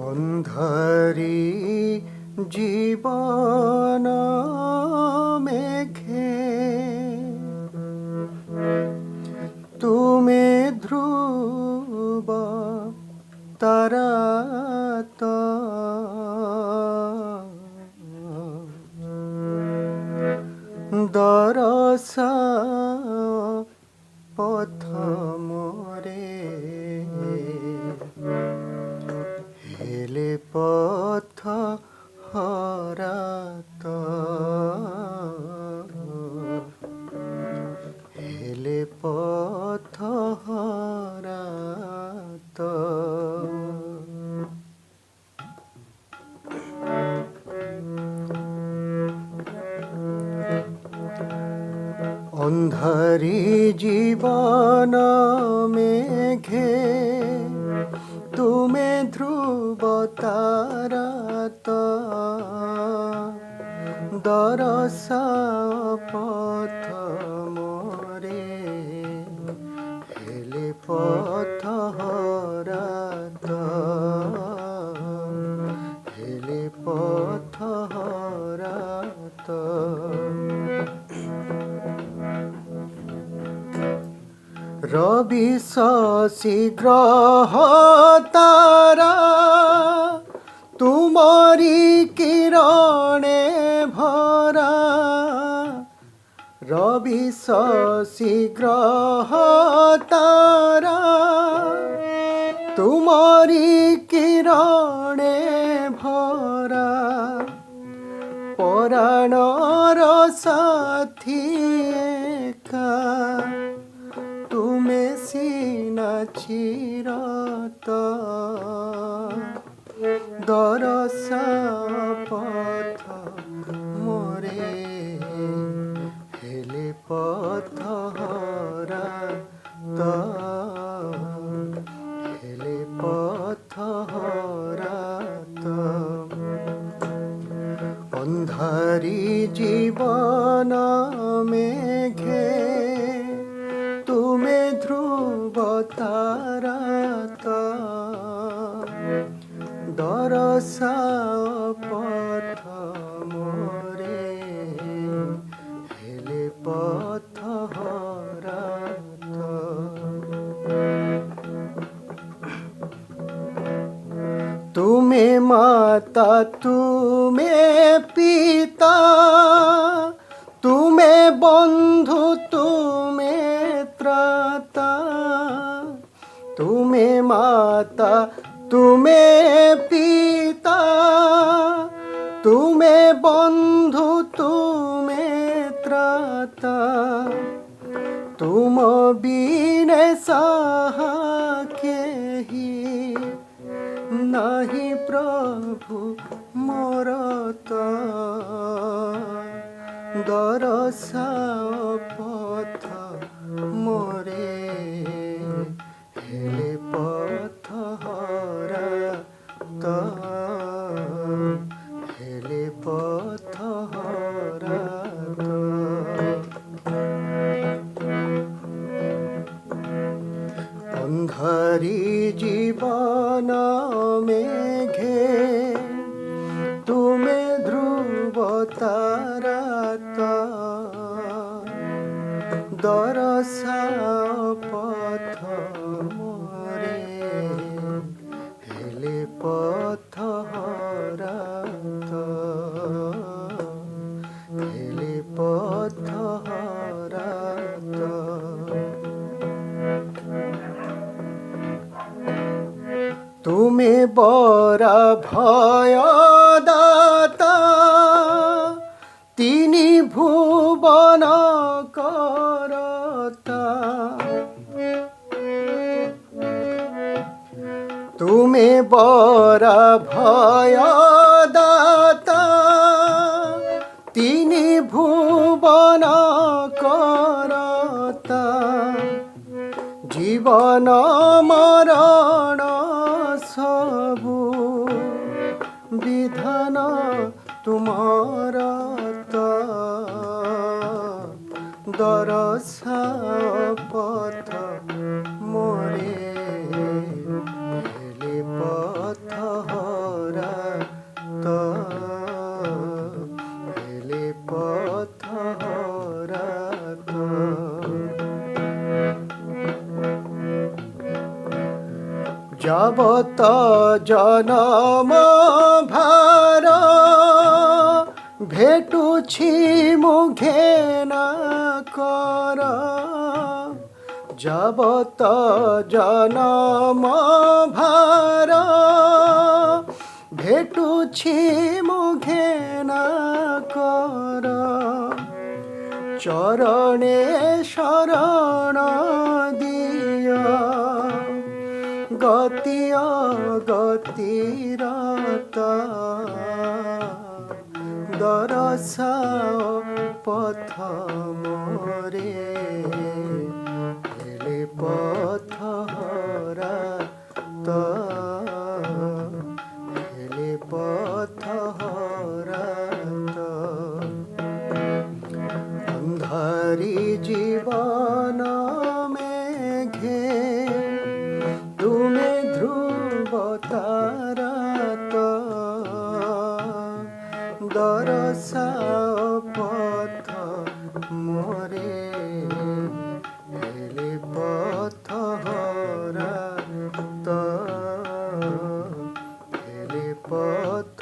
অন্ধারি জীবন মেঘে তুমি ধ্রুব তারা তো দরস পথ মোরে হেলে পথ হরাত হেলে পথ হরাত অন্ধারি জীবন মেঘে তুমি ধ্রুব তারাত দরস পথ মোরে হেলে পথ হরাত হেলে পথ হরাত রবি শশী গ্রহ তারা তুমরি কিরণে ভরা রবি শশী গ্রহ তারা তুমরি কিরণে ভরা পরাণর সাথী একা তুমি সিনা চিরত দরস পথ মোরে হেলে পথ হরাত হেলে পথ হরাত অন্ধারি জীবন মেঘে তুমি ধ্রুব তারাত দরস পথ মোরে হেলে পথ হরাত তুমি মাতা তুমি পিতা তুমি বন্ধু তুমি ত্রাতা তুমি মাতা তুমি পিতা তুমি বন্ধু তুমি ত্রাতা তুম বিনে সাহা কেহি নাহি প্রভু মোর তো দরস পথ মোরে হেলে পথ হরাত হেলে পথ হরাত অন্ধারি জীবন মেঘে তুমি ধ্রুব তারাত দরস পথ মোরে হেলে পথ হরাত হেলে পথ হরাত তুমি বরা ভয় দাতা তিনি ভুবন করতা তুমি বরা ভয় দাতা তিনি ভুবন করতা জীবন মরণ সবু বিধান তুমার তো দরস পথ মোরে হেলে পথ হরা তো হেলে পথ হরা তো যাবত জনম ভার ভেটুছি মুখে না কর যাবত জনম ভার ভেটুছি মুখে না কর চরণে শরণ দিয় গতি অগতিরত দরসাও পথ মোরে হেলে পথ হরা তো হেলে পথ হরা তো অন্ধারি জীবন মেঘে তুমি ধ্রুব তারা তো দরসাও পথ মোরে হেলে পথ হরা তো হেলে পথ